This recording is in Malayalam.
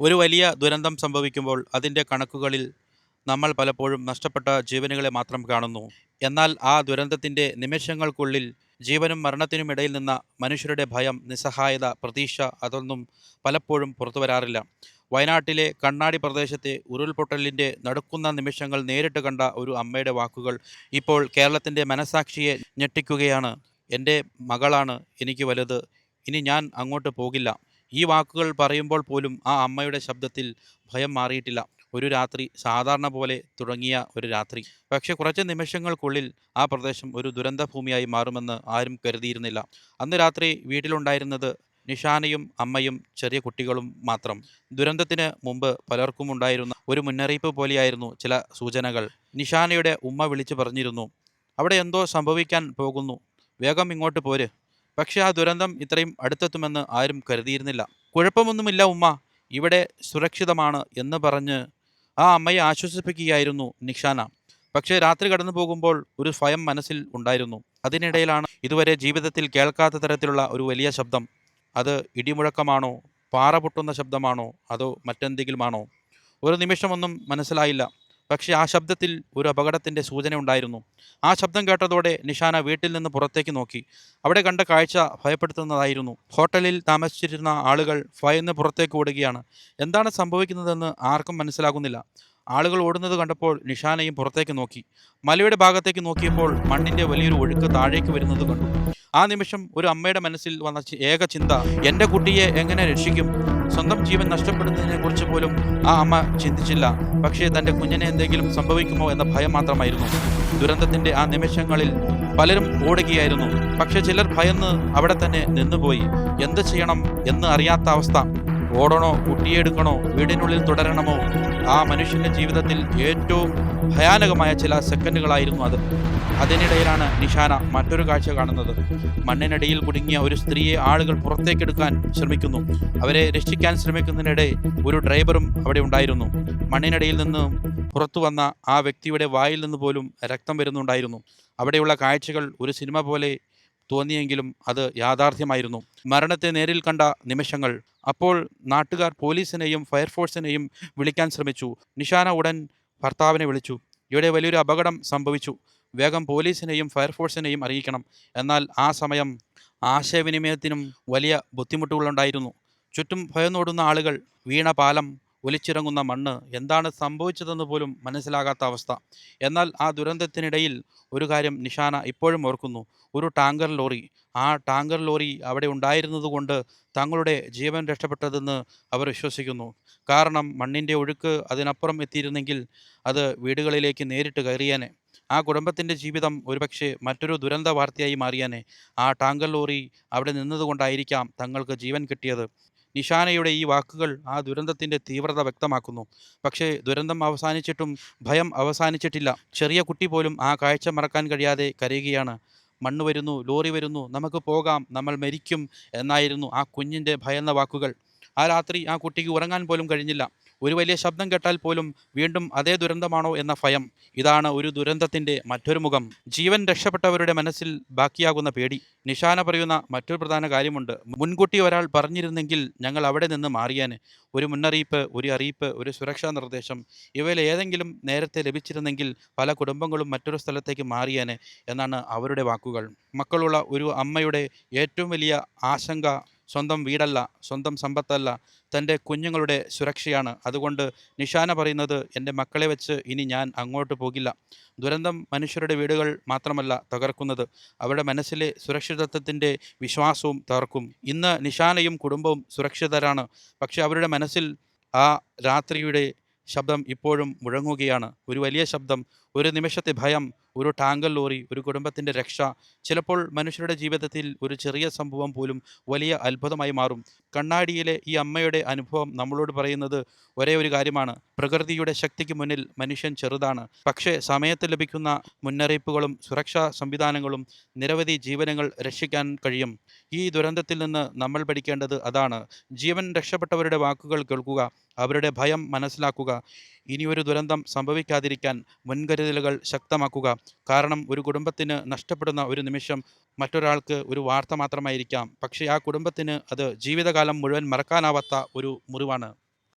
ഒരു വലിയ ദുരന്തം സംഭവിക്കുമ്പോൾ അതിൻ്റെ കണക്കുകളിൽ നമ്മൾ പലപ്പോഴും നഷ്ടപ്പെട്ട ജീവനുകളെ മാത്രം കാണുന്നു. എന്നാൽ ആ ദുരന്തത്തിൻ്റെ നിമിഷങ്ങൾക്കുള്ളിൽ ജീവനും മരണത്തിനുമിടയിൽ നിന്ന മനുഷ്യരുടെ ഭയം, നിസ്സഹായത, പ്രതീക്ഷ അതൊന്നും പലപ്പോഴും പുറത്തു വരാറില്ല. വയനാട്ടിലെ കണ്ണാടി പ്രദേശത്തെ ഉരുൾപൊട്ടലിൻ്റെ നടുക്കുന്ന നിമിഷങ്ങൾ നേരിട്ട് കണ്ട ഒരു അമ്മയുടെ വാക്കുകൾ ഇപ്പോൾ കേരളത്തിൻ്റെ മനസാക്ഷിയെ ഞെട്ടിക്കുകയാണ്. എൻ്റെ മകളാണ് എനിക്ക് വലുത്. ഇനി ഞാൻ അങ്ങോട്ട് പോകില്ല. ഈ വാക്കുകൾ പറയുമ്പോൾ പോലും ആ അമ്മയുടെ ശബ്ദത്തിൽ ഭയം മാറിയിട്ടില്ല. ഒരു രാത്രി സാധാരണ പോലെ തുടങ്ങിയ ഒരു രാത്രി. പക്ഷേ കുറച്ച് നിമിഷങ്ങൾക്കുള്ളിൽ ആ പ്രദേശം ഒരു ദുരന്തഭൂമിയായി മാറുമെന്ന് ആരും കരുതിയിരുന്നില്ല. അന്ന് രാത്രി വീട്ടിലുണ്ടായിരുന്നത് നിഷാനയും അമ്മയും ചെറിയ കുട്ടികളും മാത്രം. ദുരന്തത്തിന് മുമ്പ് പലർക്കും ഉണ്ടായിരുന്ന ഒരു മുന്നറിയിപ്പ് പോലെയായിരുന്നു ചില സൂചനകൾ. നിഷാനയുടെ ഉമ്മ വിളിച്ചു പറഞ്ഞിരുന്നു, അവിടെ എന്തോ സംഭവിക്കാൻ പോകുന്നു, വേഗം ഇങ്ങോട്ട് പോര്. പക്ഷേ ആ ദുരന്തം ഇത്രയും അടുത്തെത്തുമെന്ന് ആരും കരുതിയിരുന്നില്ല. കുഴപ്പമൊന്നുമില്ല ഉമ്മ, ഇവിടെ സുരക്ഷിതമാണ് എന്ന് പറഞ്ഞ് ആ അമ്മയെ ആശ്വസിപ്പിക്കുകയായിരുന്നു നിഷാന. പക്ഷേ രാത്രി കടന്നു പോകുമ്പോൾ ഒരു ഭയം മനസ്സിൽ ഉണ്ടായിരുന്നു. അതിനിടയിലാണ് ഇതുവരെ ജീവിതത്തിൽ കേൾക്കാത്ത തരത്തിലുള്ള ഒരു വലിയ ശബ്ദം. അത് ഇടിമുഴക്കമാണോ, പാറ പൊട്ടുന്ന ശബ്ദമാണോ, അതോ മറ്റെന്തെങ്കിലുമാണോ? ഒരു നിമിഷമൊന്നും മനസ്സിലായില്ല. പക്ഷേ ആ ശബ്ദത്തിൽ ഒരു അപകടത്തിൻ്റെ സൂചന ഉണ്ടായിരുന്നു. ആ ശബ്ദം കേട്ടതോടെ നിഷാന വീട്ടിൽ നിന്ന് പുറത്തേക്ക് നോക്കി. അവിടെ കണ്ട കാഴ്ച ഭയപ്പെടുത്തുന്നതായിരുന്നു. ഹോട്ടലിൽ താമസിച്ചിരുന്ന ആളുകൾ ഭയന്ന് പുറത്തേക്ക് ഓടുകയാണ്. എന്താണ് സംഭവിക്കുന്നതെന്ന് ആർക്കും മനസ്സിലാകുന്നില്ല. ആളുകൾ ഓടുന്നത് കണ്ടപ്പോൾ നിഷാനയും പുറത്തേക്ക് നോക്കി. മലയുടെ ഭാഗത്തേക്ക് നോക്കിയപ്പോൾ മണ്ണിൻ്റെ വലിയൊരു ഒഴുക്ക് താഴേക്ക് വരുന്നത് കണ്ടു. ആ നിമിഷം ഒരു അമ്മയുടെ മനസ്സിൽ വന്ന ഏക ചിന്ത, എൻ്റെ കുട്ടിയെ എങ്ങനെ രക്ഷിക്കും? സ്വന്തം ജീവൻ നഷ്ടപ്പെടുന്നതിനെക്കുറിച്ച് പോലും ആ അമ്മ ചിന്തിച്ചില്ല. പക്ഷേ തൻ്റെ കുഞ്ഞിനെ എന്തെങ്കിലും സംഭവിക്കുമോ എന്ന ഭയം മാത്രമായിരുന്നു. ദുരന്തത്തിൻ്റെ ആ നിമിഷങ്ങളിൽ പലരും ഓടുകയായിരുന്നു. പക്ഷേ ചിലർ ഭയന്ന് അവിടെ തന്നെ നിന്നുപോയി. എന്ത് ചെയ്യണം എന്ന് അറിയാത്ത അവസ്ഥ. ഓടണോ, കുട്ടിയെ എടുക്കണോ, വീടിനുള്ളിൽ തുടരണമോ? ആ മനുഷ്യൻ്റെ ജീവിതത്തിൽ ഏറ്റവും ഭയാനകമായ ചില സെക്കൻഡുകളായിരുന്നു അത്. അതിനിടയിലാണ് നിഷാന മറ്റൊരു കാഴ്ച കാണുന്നത്. മണ്ണിനടിയിൽ കുടുങ്ങിയ ഒരു സ്ത്രീയെ ആളുകൾ പുറത്തേക്കെടുക്കാൻ ശ്രമിക്കുന്നു. അവരെ രക്ഷിക്കാൻ ശ്രമിക്കുന്നതിനിടെ ഒരു ഡ്രൈവറും അവിടെ ഉണ്ടായിരുന്നു. മണ്ണിനടിയിൽ നിന്ന് പുറത്തു വന്ന ആ വ്യക്തിയുടെ വായിൽ നിന്ന് പോലും രക്തം വരുന്നുണ്ടായിരുന്നു. അവിടെയുള്ള കാഴ്ചകൾ ഒരു സിനിമ പോലെ തോന്നിയെങ്കിലും അത് യാഥാർത്ഥ്യമായിരുന്നു. മരണത്തെ നേരിൽ കണ്ട നിമിഷങ്ങൾ. അപ്പോൾ നാട്ടുകാർ പോലീസിനെയും ഫയർഫോഴ്സിനെയും വിളിക്കാൻ ശ്രമിച്ചു. നിഷാന ഉടൻ ഭർത്താവിനെ വിളിച്ചു. ഇവിടെ വലിയൊരു അപകടം സംഭവിച്ചു, വേഗം പോലീസിനെയും ഫയർഫോഴ്സിനെയും അറിയിക്കണം. എന്നാൽ ആ സമയം ആശയവിനിമയത്തിനും വലിയ ബുദ്ധിമുട്ടുകളുണ്ടായിരുന്നു. ചുറ്റും ഭയന്നോടുന്ന ആളുകൾ, വീണ പാലം, ഒലിച്ചിറങ്ങുന്ന മണ്ണ്, എന്താണ് സംഭവിച്ചതെന്ന് പോലും മനസ്സിലാകാത്ത അവസ്ഥ. എന്നാൽ ആ ദുരന്തത്തിനിടയിൽ ഒരു കാര്യം നിഷാന ഇപ്പോഴും ഓർക്കുന്നു. ഒരു ടാങ്കർ ലോറി. ആ ടാങ്കർ ലോറി അവിടെ ഉണ്ടായിരുന്നതുകൊണ്ട് തങ്ങളുടെ ജീവൻ രക്ഷപ്പെട്ടതെന്ന് അവർ വിശ്വസിക്കുന്നു. കാരണം മണ്ണിൻ്റെ ഒഴുക്ക് അതിനപ്പുറം എത്തിയിരുന്നെങ്കിൽ അത് വീടുകളിലേക്ക് നേരിട്ട് കയറിയേനെ. ആ കുടുംബത്തിൻ്റെ ജീവിതം ഒരുപക്ഷെ മറ്റൊരു ദുരന്ത വാർത്തയായി മാറിയേനെ. ആ ടാങ്കർ ലോറി അവിടെ നിന്നതുകൊണ്ടായിരിക്കാം തങ്ങൾക്ക് ജീവൻ കിട്ടിയത്. നിഷാനയുടെ ഈ വാക്കുകൾ ആ ദുരന്തത്തിൻ്റെ തീവ്രത വ്യക്തമാക്കുന്നു. പക്ഷേ ദുരന്തം അവസാനിച്ചിട്ടും ഭയം അവസാനിച്ചിട്ടില്ല. ചെറിയ കുട്ടി പോലും ആ കാഴ്ച മറക്കാൻ കഴിയാതെ കരയുകയാണ്. മണ്ണ് വരുന്നു, ലോറി വരുന്നു, നമുക്ക് പോകാം, നമ്മൾ മരിക്കും എന്നായിരുന്നു ആ കുഞ്ഞിൻ്റെ ഭയന്ന വാക്കുകൾ. ആ രാത്രി ആ കുട്ടിക്ക് ഉറങ്ങാൻ പോലും കഴിഞ്ഞില്ല. ഒരു വലിയ ശബ്ദം കേട്ടാൽ പോലും വീണ്ടും അതേ ദുരന്തമാണോ എന്ന ഭയം. ഇതാണ് ഒരു ദുരന്തത്തിൻ്റെ മറ്റൊരു മുഖം. ജീവൻ രക്ഷപ്പെട്ടവരുടെ മനസ്സിൽ ബാക്കിയാകുന്ന പേടി. നിഷാന പറയുന്ന മറ്റൊരു പ്രധാന കാര്യമുണ്ട്. മുൻകൂട്ടി ഒരാൾ പറഞ്ഞിരുന്നെങ്കിൽ ഞങ്ങൾ അവിടെ നിന്ന് മാറിയേനെ. ഒരു മുന്നറിയിപ്പ്, ഒരു അറിയിപ്പ്, ഒരു സുരക്ഷാ നിർദ്ദേശം, ഇവയിൽ ഏതെങ്കിലും നേരത്തെ ലഭിച്ചിരുന്നെങ്കിൽ പല കുടുംബങ്ങളും മറ്റൊരു സ്ഥലത്തേക്ക് മാറിയേനെ എന്നാണ് അവരുടെ വാക്കുകൾ. മക്കളുള്ള ഒരു അമ്മയുടെ ഏറ്റവും വലിയ ആശങ്ക സ്വന്തം വീടല്ല, സ്വന്തം സമ്പത്തല്ല, തൻ്റെ കുഞ്ഞുങ്ങളുടെ സുരക്ഷയാണ്. അതുകൊണ്ട് നിഷാന പറയുന്നത്, എൻ്റെ മക്കളെ വെച്ച് ഇനി ഞാൻ അങ്ങോട്ട് പോകില്ല. ദുരന്തം മനുഷ്യരുടെ വീടുകൾ മാത്രമല്ല തകർക്കുന്നത്, അവരുടെ മനസ്സിലെ സുരക്ഷിതത്വത്തിൻ്റെ വിശ്വാസവും തകർക്കും. ഇന്ന് നിഷാനയും കുടുംബവും സുരക്ഷിതരാണ്. പക്ഷെ അവരുടെ മനസ്സിൽ ആ രാത്രിയുടെ ശബ്ദം ഇപ്പോഴും മുഴങ്ങുകയാണ്. ഒരു വലിയ ശബ്ദം, ഒരു നിമിഷത്തെ ഭയം, ഒരു ടാങ്കർ ലോറി, ഒരു കുടുംബത്തിൻ്റെ രക്ഷ. ചിലപ്പോൾ മനുഷ്യരുടെ ജീവിതത്തിൽ ഒരു ചെറിയ സംഭവം പോലും വലിയ അത്ഭുതമായി മാറും. കണ്ണാടിയിലെ ഈ അമ്മയുടെ അനുഭവം നമ്മളോട് പറയുന്നത് ഒരേ ഒരു കാര്യമാണ്. പ്രകൃതിയുടെ ശക്തിക്ക് മുന്നിൽ മനുഷ്യൻ ചെറുതാണ്. പക്ഷേ സമയത്ത് ലഭിക്കുന്ന മുന്നറിയിപ്പുകളും സുരക്ഷാ സംവിധാനങ്ങളും നിരവധി ജീവനുകൾ രക്ഷിക്കാൻ കഴിയും. ഈ ദുരന്തത്തിൽ നിന്ന് നമ്മൾ പഠിക്കേണ്ടത് അതാണ്. ജീവൻ രക്ഷപ്പെട്ടവരുടെ വാക്കുകൾ കേൾക്കുക, അവരുടെ ഭയം മനസ്സിലാക്കുക. ഇനിയൊരു ദുരന്തം സംഭവിക്കാതിരിക്കാൻ മുൻകരുതലുകൾ ശക്തമാക്കുക. കാരണം ഒരു കുടുംബത്തിന് നഷ്ടപ്പെടുന്ന ഒരു നിമിഷം മറ്റൊരാൾക്ക് ഒരു വാർത്ത മാത്രമായിരിക്കാം. പക്ഷേ ആ കുടുംബത്തിന് അത് ജീവിതകാലം മുഴുവൻ മറക്കാനാവാത്ത ഒരു മുറിവാണ്.